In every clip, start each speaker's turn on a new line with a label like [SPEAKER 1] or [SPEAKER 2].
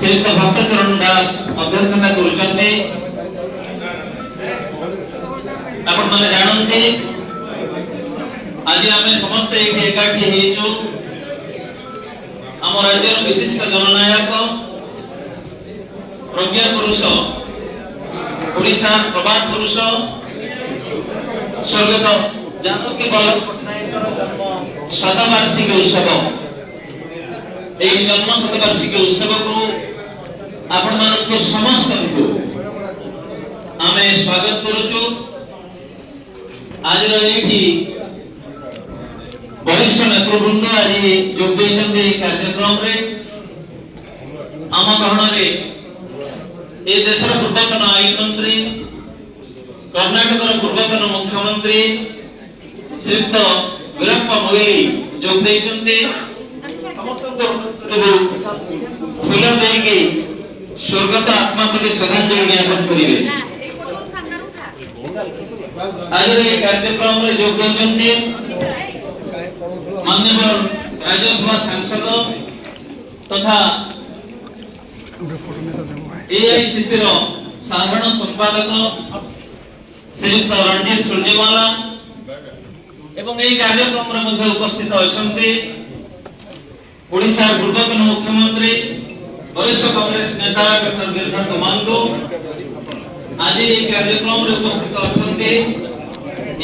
[SPEAKER 1] श्रीयुक्त भक्तचरण दास अभ्यर्थना करुचंते। आपण माने जानते आज आमे समस्त एक एकाठी हेचु आम राज्यर विशिष्ट जननायक प्रज्ञा पुरुष ओडिशा प्रभात पुरुष स्वर्गत जानकी बल्लभ पट्टनायक जन्म शतवार्षिकी उत्सव जन्म शतवार्षिकी उत्सव को आपण मानक समस्त को आमे स्वागत करूचु। आज रही वरिष्ठ नेतृवृंद आज जोग देइछन्ते कार्यक्रम रे आम गहन रे ए देशर पूर्वतन आईन मंत्री कर्नाटक पूर्वतन मुख्यमंत्री श्रीयुक्त वीरप्पा मोइली जोग देइछन्ते। फूल देके स्वर्गत आत्मा प्रति श्रद्धांजलि ज्ञापन करिवे। आज रे कार्यक्रम रे जोग देइछन्ते माननीय राज्यसभा सांसद तथा एआईसीसी साधारण संपादक श्रीयुक्त रणजीत सुरजेवाला एवं यह कार्यक्रम में उपस्थित अच्छा ओडिशा पूर्वतन मुख्यमंत्री वरिष्ठ कांग्रेस नेता डॉक्टर गिरिधर गमांगो आज यह कार्यक्रम में उपस्थित अच्छा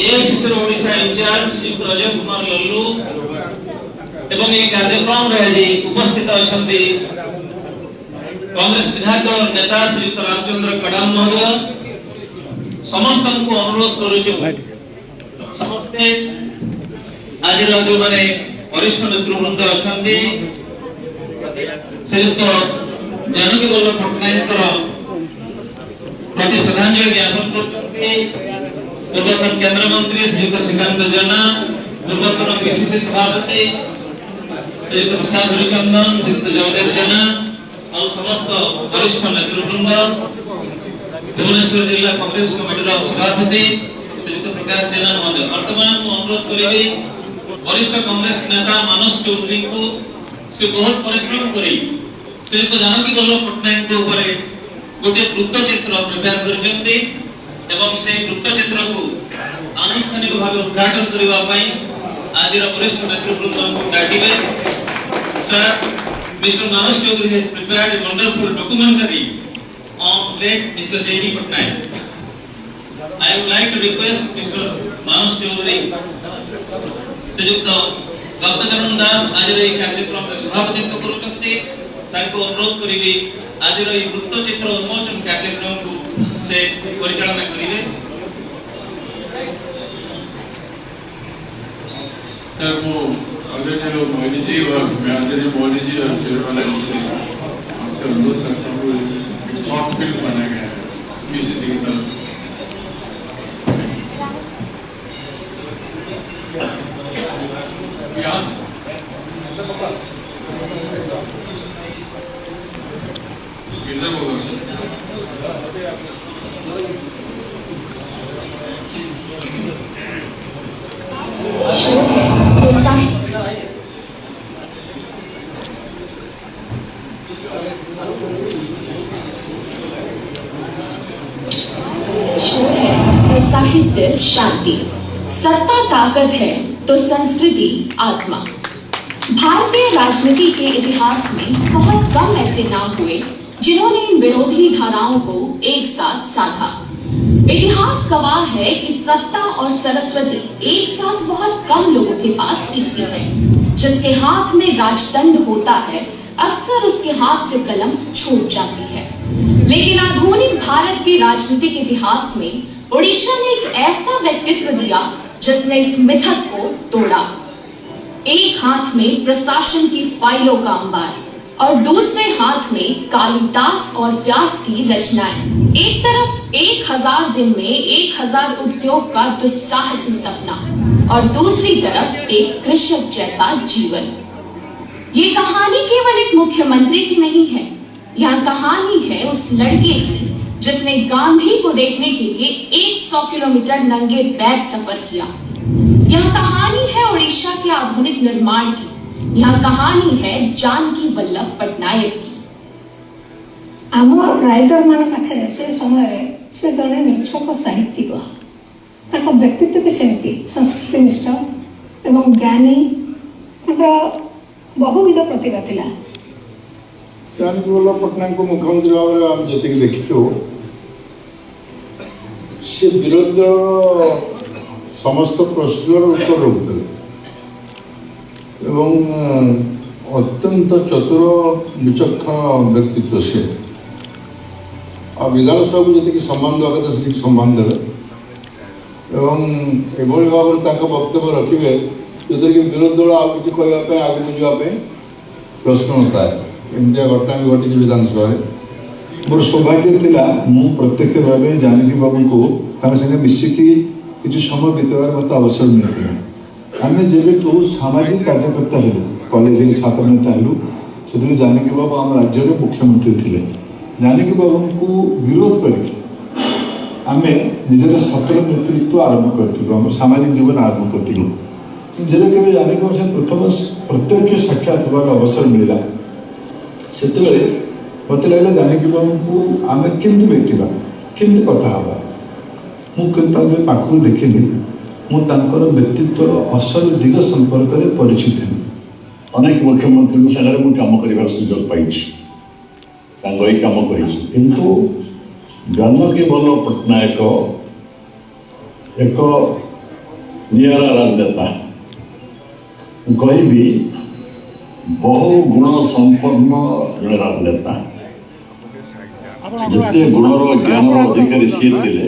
[SPEAKER 1] एआईसीसी ओडिशा इंचार्ज श्रीयुक्त अजय कुमार लल्लू एवं यह कार्यक्रम में आज उपस्थित अच्छा कांग्रेस विधायक दल नेता श्रीयुक्त रामचंद्र कडाम महोदय समस्त को अनुरोध करूछु समस्ते आज जो माने वरिष्ठ नेतृवृंद अच्छा श्रीयुक्त जानकी बल्लभ पट्टनायक प्रति श्रद्धांजलि ज्ञापन करते। पूर्वतन केंद्र मंत्री श्रीयुक्त श्रीकांत जेना पूर्वतन पीसीसी सभापति श्रीयुक्त प्रसाद हरिचंदन श्रीयुक्त जयदेव जेना और समस्त वरिष्ठ नेतृवृंद भुवनेश्वर जिला कांग्रेस कमिटी सभापति श्रीयुक्त प्रकाश जेना महोदय वर्तमान अनुरोध करी वरिष्ठ कांग्रेस नेता मानस चौधरी को से बहुत परिश्रम करी श्रीयुक्त जानकी बल्लभ पट्टनायक के ऊपर गोटे वृत्तचित्र प्रिपेयर करछन्ते एवं से वृत्तचित्र को आनुष्ठानिक भाव उद्घाटन करबा पई आज वरिष्ठ नेतृवृंद को डाकिबे। Sir Mr. Manas Chaudhary has prepared a wonderful documentary on late Mr. J.D. Patnaik. I would like to request Mr. Manas Chaudhary श्रीयुक्त भक्तचरण दास आज ये कार्यक्रम में सभापतित्व करुचंते ताको अनुरोध करिवे आज ये वृत्तचित्र उन्मोचन कार्यक्रम को से परिचालना करिवे।
[SPEAKER 2] सर वो अगर जो मोदी जी और आदरणीय मोदी जी और चेयरमैन जी से आपसे अनुरोध करता हूँ शॉर्ट फिल्म बनाया गया है पीसीसी की तरफ
[SPEAKER 3] साहित्य शांति, सत्ता ताकत है तो संस्कृति आत्मा। भारतीय राजनीति के इतिहास में बहुत कम ऐसे नाम हुए जिन्होंने इन विरोधी धाराओं को एक साथ साधा। इतिहास गवाह है कि सत्ता और सरस्वती एक साथ बहुत कम लोगों के पास टिकती है। जिसके हाथ में राजदंड होता है अक्सर उसके हाथ से कलम छूट जाती है। लेकिन आधुनिक भारत के राजनीतिक इतिहास में ओडिशा ने एक ऐसा व्यक्तित्व दिया जिसने इस मिथक को तोड़ा। एक हाथ में प्रशासन की फाइलों का अंबार और दूसरे हाथ में कालिदास और व्यास की रचनाएं। एक तरफ 1000 दिन में 1000 उद्योग का दुस्साहसी सपना और दूसरी तरफ एक कृषक जैसा जीवन। ये कहानी केवल एक मुख्यमंत्री की नहीं है, यह कहानी है उस लड़के की जिसने गांधी को देखने के लिए 100 किलोमीटर नंगे पैर सफर किया। यह कहानी है ओडिशा के आधुनिक निर्माण की। यह कहानी है जानकी बल्लभ पट्टनायक की।
[SPEAKER 4] आम राइटर मान पाखे से समय से जड़े निछक साहित्यिक व्यक्तित्व भी सेमती संस्कृतिनिष्ठ एवं ज्ञानी बहुविध प्रतिभा थिला।
[SPEAKER 5] जानकी वल्लभ पट्टनायक को मुख्यमंत्री भाव में आम जी देखु से विरोधी दल समस्त प्रश्नर उत्तर रखुले एवं अत्यंत चतुर विचक्षण व्यक्तित्व से विधानसभा को जी सम्मान देवा कथा से सम्मान देवे एवं एभली भाव में वक्तव्य रखिए जो कि विरोधी दल आगे किसी कहवाई आगे जावाई प्रश्न नए एमती घटना भी घटी विधानसभा मोर सौभाग्य थिला मु प्रत्यक्ष भाव जानकी बाबू को संगे मिसिकी किसी समय बीतवार मत अवसर मिलता आम जेबू सामाजिक कार्यकर्ता हेलु कॉलेज छात्र नेता हेलु से जानकी बाबू आम राज्य मुख्यमंत्री थे जानकी बाबू को विरोध करके आम निजर सफल नेतृत्व आरंभ करूँ सामाजिक जीवन आरंभ करूँ जब के जानकी बाबू प्रथम प्रत्यक्ष साक्षात होवार अवसर मिलला से मत लगे जानकी बाबू को आम केमती भेटा केमती कथा हाँ मुझे पाखक देखनी मुझे व्यक्तित्व असल दिग संपर्क में परिचित हूँ
[SPEAKER 6] अनेक मुख्यमंत्री सागर मुझे कम कर सुजोग पाई सांग कम कर जानकी वल्लभ पट्टनायक एक निरा राजनेता कहि बहु गुण संपन्न जड़े राजनेता जिते गुणर ज्ञान अधिकारी सी थे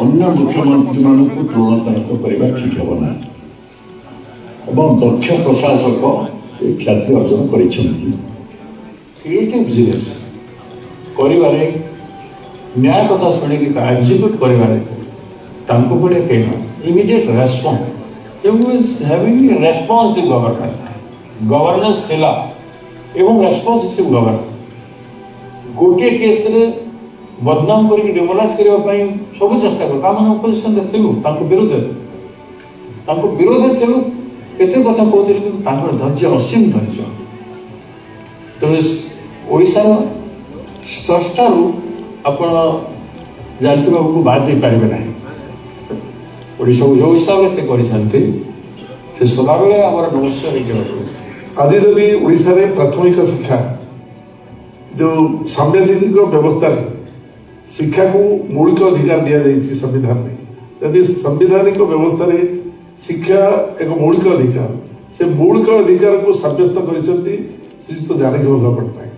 [SPEAKER 6] अन्य मुख्यमंत्री मान तुलना करने ठीक हे ना दक्ष प्रशासक से ख्याति अर्जन कर
[SPEAKER 5] क्रिएटिव बिजनेस करिवारे न्याय कथा शुणिक एग्जीक्यूट करिवारे तांको पड़े कहीं immediate response having responsive government governance थिला एवं रेस्पॉन्सिव गवर्नमेंट गोटे केस रे बदनाम करके डिमोलाइज करने सब चेष्टा कर अपोजिशन विरोध थिलु केते कथा कहते धैर्य असीम धैर्य तेणु ओडिशार स्रष्टारू आपण जानकी बाबू को बाद दे पारे ना ओडिशा को जो हिसाब से कर सदा बेले आम नमस्य आज जदि ओडिशा रे प्राथमिक शिक्षा जो संवैधानिक व्यवस्था शिक्षा को मौलिक अधिकार दि जाइए संविधान में यदि संवैधानिक व्यवस्था रे शिक्षा एक मौलिक अधिकार से मौलिक अधिकार को सब्यस्त कर श्रीजुत जानकी वल्लभ पट्टनायक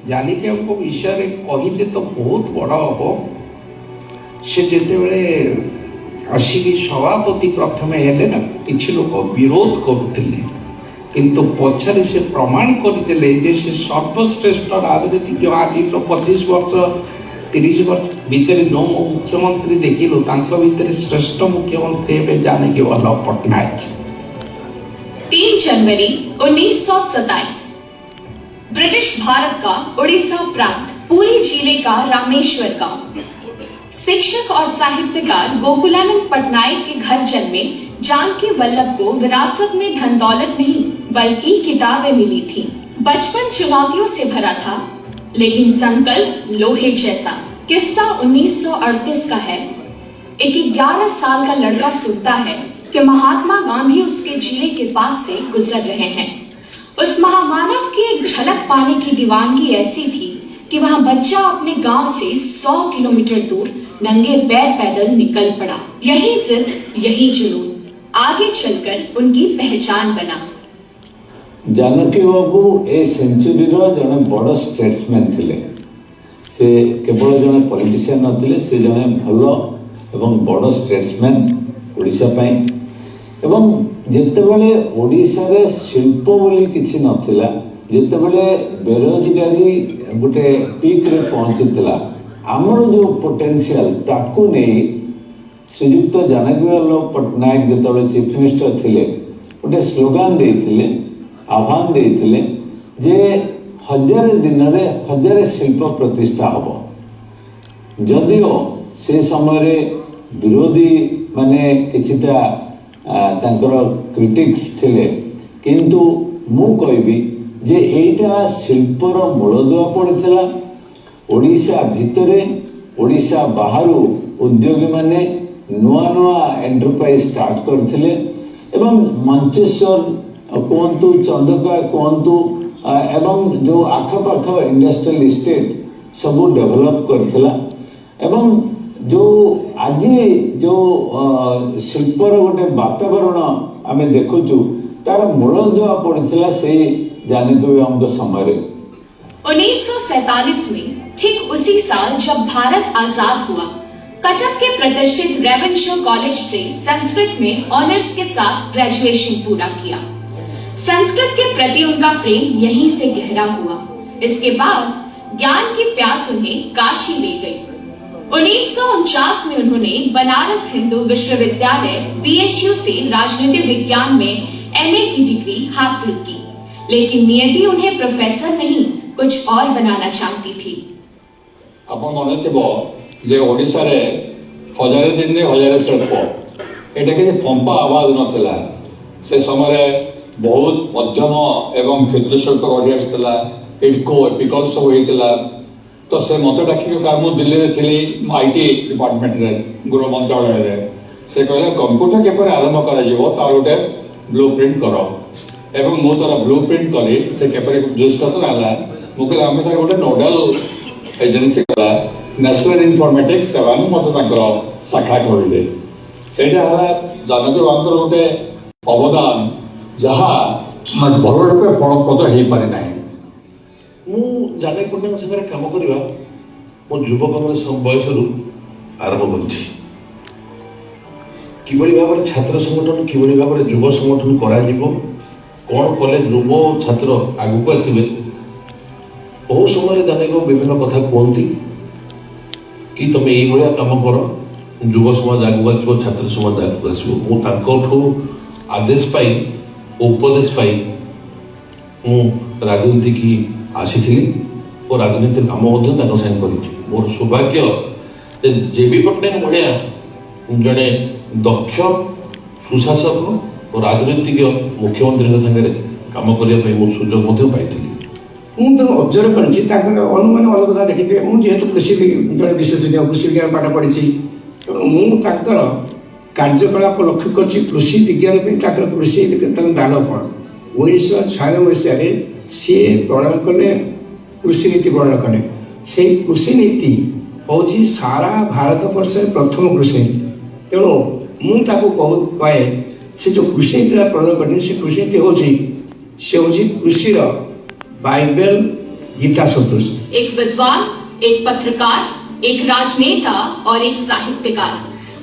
[SPEAKER 7] जानकी विषय कहले तो बहुत बड़ हम से जिते आसिकी सभापति प्रथम हेले ना किसी लोक विरोध करुले किंतु पछरे से प्रमाण करदे से सर्वश्रेष्ठ राजनीतिज्ञ आज 25 वर्ष 30 वर्ष भितर जो मुख्यमंत्री देखिलु भितर श्रेष्ठ मुख्यमंत्री हे जानकी वल्लभ पट्टनायक।
[SPEAKER 3] 3 जनवरी 1927 ब्रिटिश भारत का उड़ीसा प्रांत पुरी जिले का रामेश्वर गांव शिक्षक और साहित्यकार गोकुलानंद पटनायक के घर जन्मे जानकी वल्लभ को विरासत में धन दौलत नहीं बल्कि किताबें मिली थी। बचपन चुनौतियों से भरा था लेकिन संकल्प लोहे जैसा। किस्सा 1938 का है। एक 11 साल का लड़का सुनता है कि महात्मा गांधी उसके जिले के पास से गुजर रहे हैं। उस महामानव की एक झलक पाने की दीवानगी ऐसी थी कि वह बच्चा अपने गांव से 100 किलोमीटर दूर नंगे पैर पैदल निकल पड़ा। यही जिद, यही जुनून आगे चलकर उनकी पहचान बना।
[SPEAKER 6] जानकी बाबू ए सेंचुरी जड़े बड़ स्टेट्समैन थिले। से केवल जड़े पॉलिटिशियन नथिले, से जड़े भल एवं बड़ स्टेट्समैन ओडिशा पई। एवं जेतेबेले ओडिशा रे शिल्प बोली किछि नथिला, जेतेबेले बेरोजगारी गोटे पीक रे पहुंचीला, आमर जो पोटेंशियल ताकू नहीं श्रीजुक्त जानकी वल्लभ पट्टनायक जिते चीफ मिनिस्टर थिले गोटे स्लोगान देइथिले, आह्वान देइथिले जे 1000 दिन रे 1000 शिल्प प्रतिष्ठा हम। जदिओ से समय विरोधी माने किछिटा तांकर क्रिटिक्स थिले, किंतु मु कहबी जे एटा शिल्पर मूलदुआ पड़ता ओडिशा भितरे ओडिशा बाहर उद्योगी माने नुआ नुआ एंटरप्राइज स्टार्ट करथिले एवं मंचेश्वर कहतु चंदका कहतु एवं जो आखपाख इंडस्ट्रियल इस्टेट सब डेवलप करथिला एवं जो आज जो शिल्पर गोटे वातावरण आम देखुचु तार मूल जो पड़ता से जानकी समय
[SPEAKER 3] 1947 में ठीक उसी साल जब भारत आजाद हुआ, कटक के प्रतिष्ठित रेवेन्यू कॉलेज से संस्कृत में ऑनर्स के साथ ग्रेजुएशन पूरा किया। संस्कृत के प्रति उनका प्रेम यहीं से गहरा हुआ। इसके बाद ज्ञान की प्यास उन्हें काशी ले गई। 1949 में उन्होंने बनारस हिंदू विश्वविद्यालय BHU से राजनीति विज्ञान में MA की डिग्री हासिल की, लेकिन नियति उन्हें प्रोफेसर नहीं कुछ और बनाना चाहती थी।
[SPEAKER 8] आपण मन थो जे ओडिशा रे हजारे दिन रे हजारे शिल्प एटा के पंपा आवाज नथिला। से समय बहुत मध्यम एवं क्षुद्र शिल्प गढ़ी आसला। इडको एपिकल सब होइतिला। तो से मत डाकिक मु दिल्ली रे थिली IT डिपार्टमेंट रे गृह मंत्रालय रे से कहले कंप्यूटर केपर आरंभ करा जीवो तार गोटे ब्लूप्रिंट करो एवं मु तार ब्लूप्रिंट कली से केपर डिस्कशन आला मु कहले हम सर गोटे नोडल एजेंसी कला नेशनल इन्फॉर्मेटिक्स सेवन मत ताकर शाखा करले सेटा हला जानकी बांकर गोटे अवदान जहा मन भलो रूपे फलप्रद हेई पारे नाही।
[SPEAKER 9] ମୁଁ ଜାନକୀ ପଟ୍ଟନାୟକ ସାଙ୍ଗରେ କାମ କରିବା ମୋ ଯୁବ କଂଗ୍ରେସ ବୟସରୁ ଆରମ୍ଭ କରିଛି। କିଭଳି ଭାବରେ ଛାତ୍ର ସଂଗଠନ କିଭଳି ଭାବରେ ଯୁବ ସଂଗଠନ କରାଯିବ, କ'ଣ କଲେ ଯୁବ ଛାତ୍ର ଆଗକୁ ଆସିବେ, ବହୁ ସମୟରେ ଜାନକୀ ବିଭିନ୍ନ କଥା କୁହନ୍ତି କି ତମେ ଏଇଭଳିଆ କାମ କର, ଯୁବ ସମାଜ ଆଗକୁ ଆସିବ, ଛାତ୍ର ସମାଜ ଆଗକୁ ଆସିବ। ମୁଁ ତାଙ୍କଠୁ ଆଦେଶ ପାଇ ଉପଦେଶ ପାଇ ମୁଁ ରାଜନୀତି କି ଆସିଥିଲି ଓ ରାଜନୀତି କାମ ମଧ୍ୟ ତାଙ୍କ ସାଙ୍ଗେ କରିଛି। ମୋର ସୌଭାଗ୍ୟ ଯେ JB ପଟ୍ଟନାୟକ ଭଳିଆ ଜଣେ ଦକ୍ଷ ସୁଶାସକ ଓ ରାଜନୈତିକ ମୁଖ୍ୟମନ୍ତ୍ରୀଙ୍କ ସାଙ୍ଗରେ କାମ କରିବା ପାଇଁ ମୁଁ ସୁଯୋଗ ମଧ୍ୟ ପାଇଥିଲି।
[SPEAKER 10] ମୁଁ ତ ଅବଜର୍ଭ କରିଛି ତାଙ୍କର ଅନୁମାନ ଅଲଗା ଦେଖିଥିବେ। ମୁଁ ଯେହେତୁ କୃଷି ଜଣେ ବିଶେଷଜ୍ଞ କୃଷି ବିଜ୍ଞାନ ପାଠ ପଢ଼ିଛି, ତେଣୁ ମୁଁ ତାଙ୍କର କାର୍ଯ୍ୟକଳାପ ଲକ୍ଷ୍ୟ କରିଛି। କୃଷି ବିଜ୍ଞାନ ପାଇଁ ତାଙ୍କର କୃଷି ତାଙ୍କ ଦାନ କ'ଣ 1996 ମସିହାରେ ସିଏ ପ୍ରଣୟନ କଲେ କୃଷି ନୀତି ପ୍ରଣୟନ କଲେ। ସେଇ କୃଷି ନୀତି ହେଉଛି ସାରା ଭାରତ ବର୍ଷରେ ପ୍ରଥମ କୃଷି ନୀତି। ତେଣୁ ମୁଁ ତାକୁ କହେ ସେ ଯେଉଁ କୃଷି ନୀତିଟା ପ୍ରଣୟନ କରିଛନ୍ତି ସେ କୃଷି ନୀତି ହେଉଛି कृषि बाइबल गीता सदृश।
[SPEAKER 3] एक विद्वान, एक पत्रकार, एक राजनेता और एक साहित्यकार,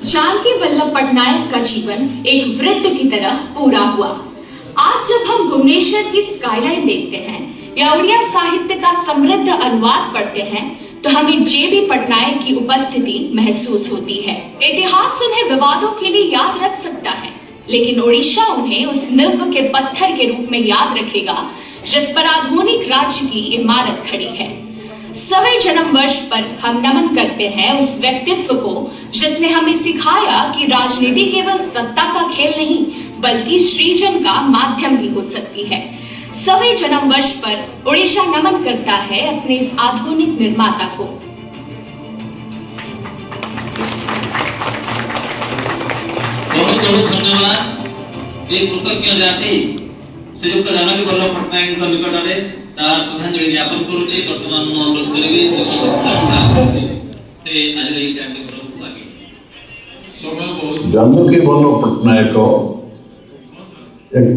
[SPEAKER 3] जानकी वल्लभ पटनायक का जीवन एक वृत्त की तरह पूरा हुआ। आज जब हम भुवनेश्वर की स्काईलाइन देखते हैं या उड़िया साहित्य का समृद्ध अनुवाद पढ़ते हैं तो हमें JB पटनायक की उपस्थिति महसूस होती है। इतिहास उन्हें विवादों के लिए याद रख सकता है, लेकिन ओडिशा उन्हें उस निर्भ के पत्थर के रूप में याद रखेगा जिस पर आधुनिक राज्य की इमारत खड़ी है। 100वें जन्म वर्ष पर हम नमन करते हैं उस व्यक्तित्व को जिसने हमें सिखाया कि राजनीति केवल सत्ता का खेल नहीं बल्कि सृजन का माध्यम भी हो सकती है। 100वें जन्म वर्ष पर ओडिशा नमन करता है अपने इस आधुनिक निर्माता को।
[SPEAKER 1] बहुत बहुत धन्यवाद। ये कृतज्ञ जाति श्रीयुक्त जानकी वल्लभ पट्टनायक निकट में श्रद्धांजलि ज्ञापन करुचे। वर्तमान अनुरोध करेंगे
[SPEAKER 2] समय बहुत
[SPEAKER 5] जानकी वल्लभ पट्टनायक एक